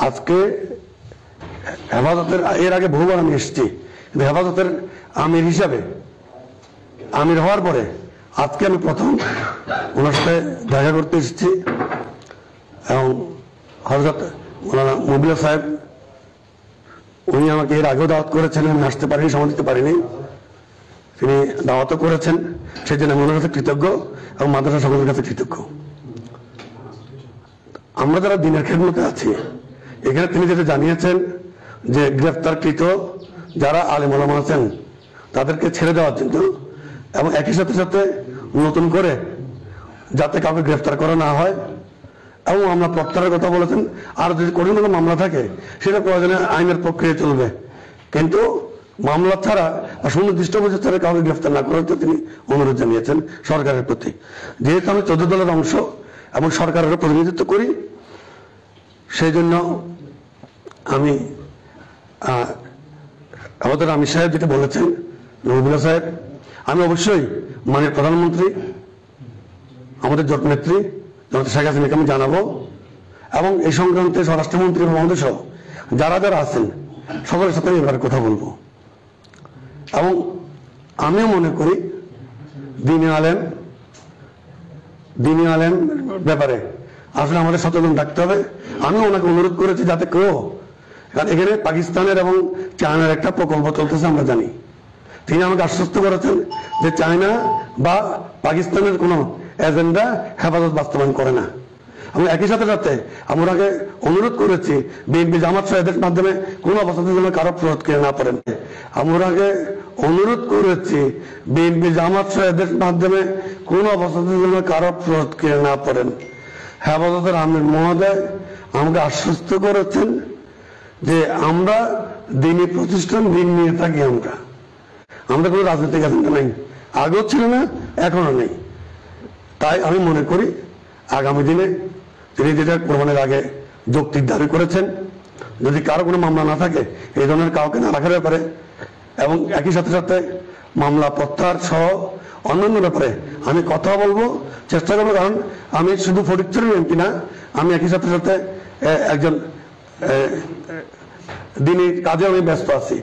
আজকে হেফাজতের এর আগে বহুবার আমি এসেছি, কিন্তু হেফাজতের আমির হিসাবে আমির হওয়ার পরে আজকে আমি প্রথম ওনার সাথে দেখা করতে এসেছি। এবং হযরত মৌলানা মুবিল্লাহ সাহেব উনি আমাকে এর আগেও দাওয়াত করেছেন, আমি আসতে পারিনি, সময় দিতে পারিনি। তিনি দাওয়াতও করেছেন, সেই জন্য আমি ওনার কাছে কৃতজ্ঞ এবং মাদ্রাসা সকলের কাছে কৃতজ্ঞ। আমরা যারা দিনের খেদমতে আছি, এখানে তিনি যেটা জানিয়েছেন যে গ্রেফতারকৃত যারা আলেম ওলামা আছেন তাদেরকে ছেড়ে দেওয়ার জন্য এবং একই সাথে সাথে নতুন করে যাতে কাউকে গ্রেফতার করা না হয় এবং মামলা প্রত্যাহারের কথা বলেছেন। আর যদি কঠিন কোনো মামলা থাকে সেটা প্রয়োজনে আইনের প্রক্রিয়া চলবে, কিন্তু মামলা ছাড়া বা সুনির্দিষ্ট বছর ছাড়া কাউকে গ্রেফতার না করার তিনি অনুরোধ জানিয়েছেন সরকারের প্রতি। যেহেতু আমি 14 দলের অংশ এবং সরকারের প্রতিনিধিত্ব করি, সেই জন্য আমি আমাদের আমির সাহেব যেটা বলেছেন, মুবিল্লাহ সাহেব, আমি অবশ্যই মাননীয় প্রধানমন্ত্রী, আমাদের জোট নেত্রী জনাব শেখ হাসিনাকে আমি জানাবো এবং এই সংক্রান্তে স্বরাষ্ট্রমন্ত্রী এবং আমাদের সহ যারা যারা আছেন সকলের সাথে এবার কথা বলবো। এবং আমিও মনে করি দ্বীনি আলেম ব্যাপারে আসলে আমাদের সচেতন থাকতে হবে। আমিও ওনাকে অনুরোধ করেছি যাতে কেউ, কারণ এখানে পাকিস্তানের এবং চায়নার একটা প্রকল্প চলতেছে আমরা জানি। তিনি আমাকে আশ্বস্ত করেছেন যে চায়না বা পাকিস্তানের কোনো এজেন্ডা হেফাজত বাস্তবায়ন করে না। এবং একই সাথে সাথে আমরা আগে অনুরোধ করেছি বিএনপি জামাত সহ এদের মাধ্যমে কোনো অবস্থাতে যেন কারো প্ররোধ করে না পারেন। আমরা আগে অনুরোধ করেছি বিএনপি জামাত সহ এদের মাধ্যমে কোনো অবস্থাতে যেন কারো প্ররোধ করে না পারেন। হেফাজতের আমির মহোদয় আমাকে আশ্বস্ত করেছেন যে আমরা দিনী প্রতিষ্ঠান, দিন নিয়ে থাকি। আমরা কোনো রাজনৈতিক এজেন্ডা নেই, আগেও ছিল না, এখনো নেই। তাই আমি মনে করি আগামী দিনে তিনি যেটা কোরবানির আগে যৌক্তিক দাবি করেছেন, যদি কারো কোনো মামলা না থাকে এই ধরনের কাউকে না রাখার ব্যাপারে এবং একই সাথে সাথে মামলা প্রত্যাহার সহ অন্যান্য ব্যাপারে আমি কথা বলবো, চেষ্টা করবো। কারণ আমি শুধু ফটিকছড়ির এমপি না, আমি একই সাথে সাথে একজন দিনী কাজে আমি ব্যস্ত আছি।